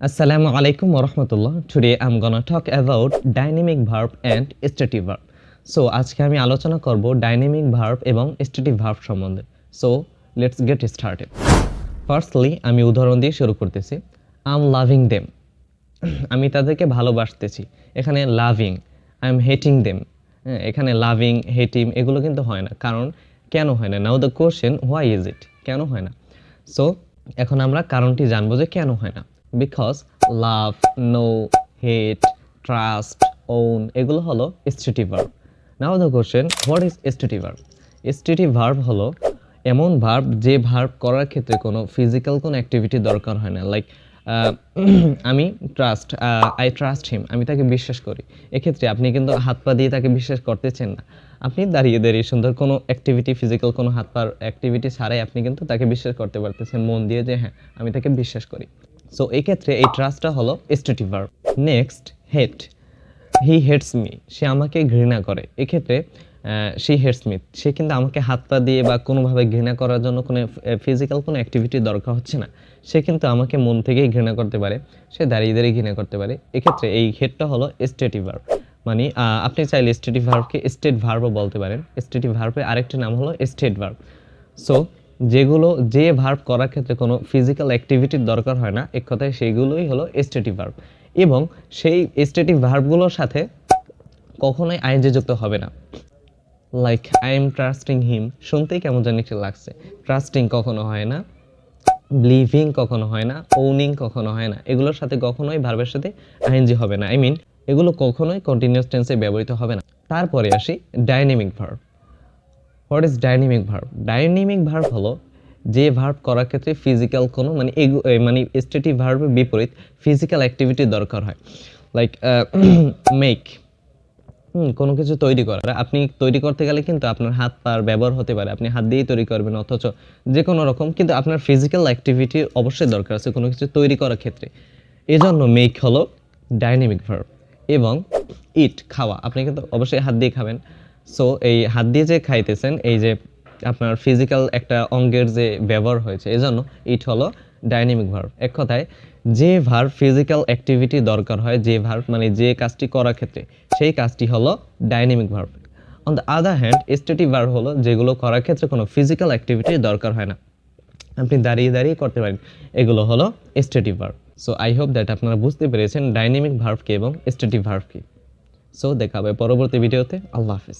Assalamu alaikum wa rahmatullah. Today I'm gonna talk about dynamic verb and stative verb. So আজকে আমি আলোচনা করব dynamic verb এবং stative verb সম্বন্ধে. So let's get started. Firstly আমি উদাহরণ দিয়ে শুরু করতেছি. I'm loving them. আমি তাদেরকে ভালোবাসতেছি. এখানে loving, I'm hating them. এখানে loving, hating এগুলো কিন্তু হয় না। কারণ কেন হয় না? Now the question, why is it? কেন হয় না? So এখন আমরা কারণটি জানবো যে কেন হয় না। Because love, know, hate, trust, own এগুলো হলো stative verb. Now the question, what is stative verb? Stative verb হলো এমন ভার্ব যে ভার্ব করার ক্ষেত্রে কোনো ফিজিক্যাল কোনো অ্যাক্টিভিটি দরকার হয় না। লাইক আমি আই ট্রাস্ট হিম, আমি তাকে বিশ্বাস করি। এক্ষেত্রে আপনি কিন্তু হাত পা দিয়ে তাকে বিশ্বাস করতেছেন না, আপনি দাঁড়িয়ে দাঁড়িয়ে সুন্দর কোনো অ্যাক্টিভিটি, ফিজিক্যাল কোনো হাত পার অ্যাক্টিভিটি ছাড়াই আপনি কিন্তু তাকে বিশ্বাস করতে পারতেছেন মন দিয়ে যে হ্যাঁ আমি তাকে বিশ্বাস করি। সো এই ক্ষেত্রে এই ট্রাস্টটা হলো স্টেটিভ ভার্ব। নেক্সট, হেট, হি হেটস মি, সে আমাকে ঘৃণা করে। এক্ষেত্রে শি হেটস মি, সে কিন্তু আমাকে হাত পা দিয়ে বা কোনোভাবে ঘৃণা করার জন্য কোনো ফিজিক্যাল কোনো অ্যাক্টিভিটি দরকার হচ্ছে না, সে কিন্তু আমাকে মন থেকেই ঘৃণা করতে পারে, সে দাঁড়িয়ে দাঁড়িয়ে ঘৃণা করতে পারে। এক্ষেত্রে এই হেটটা হলো স্টেটিভ ভার্ব। মানে আপনি চাইলে স্টেটিভ ভার্বকে স্টেট ভার্বও বলতে পারেন। স্টেটিভ ভার্বের আরেকটি নাম হলো স্টেট ভার্ব। সো যে ভার্ব করার ক্ষেত্রে কোনো ফিজিক্যাল অ্যাক্টিভিটির দরকার হয় না, এক কথায় সেইগুলোই হলো স্টেটিভ ভার্ব। এবং সেই স্টেটিভ ভার্বগুলোর সাথে কখনোই আইএনজি যুক্ত হবে না। লাইক আই এম ট্রাস্টিং হিম, শুনতেই কেমন জানি একটা লাগছে। ট্রাস্টিং কখনো হয় না, বিলিভিং কখনো হয় না, ওনিং কখনো হয় না। এগুলোর সাথে কখনোই ভার্বের সাথে আইএনজি হবে না। আই মিন এগুলো কখনোই কন্টিনিউয়াস টেন্সে ব্যবহৃত হবে না। তারপরে আসি dynamic verb. What is dynamic verb? Dynamic verb হলো যে ভার্ব করার ক্ষেত্রে ফিজিক্যাল কোনো মানে স্টেটিভ ভার্বের বিপরীত ফিজিক্যাল অ্যাক্টিভিটির দরকার হয়। লাইক মেক, কোনো কিছু তৈরি করা। আপনি তৈরি করতে গেলে কিন্তু আপনার হাত পার ব্যবহার হতে পারে, আপনি হাত দিয়েই তৈরি করবেন, অথচ যে কোনো রকম কিন্তু আপনার ফিজিক্যাল অ্যাক্টিভিটির অবশ্যই দরকার আছে কোনো কিছু তৈরি করার ক্ষেত্রে। এজন্য মেক হলো ডাইনামিক ভার্ব। এবং ইট, খাওয়া, আপনি কিন্তু অবশ্যই হাত দিয়ে খাবেন। সো এই হাত দিয়ে যে খাইতেছেন, এই যে আপনার ফিজিক্যাল একটা অঙ্গের যে ব্যবহার হয়েছে, এজন্য ইট হলো ডাইনামিক ভার্ব। এক কথায় যে ভার্ব ফিজিক্যাল অ্যাক্টিভিটি দরকার হয়, যে ভার্ব মানে যে কাজটি করার ক্ষেত্রে, সেই কাজটি হলো dynamic verb. On the other hand static verb হলো যেগুলো করার ক্ষেত্রে কোনো ফিজিক্যাল অ্যাক্টিভিটির দরকার হয় না, আপনি দাঁড়িয়ে দাঁড়িয়ে করতে পারেন, এগুলো হলো static verb. So I hope that আপনারা বুঝতে পেরেছেন ডাইনামিক ভার্ব কি এবং স্ট্যাটিক ভার্ব কি। সো দেখা হবে পরবর্তী ভিডিওতে। আল্লাহ হাফেজ।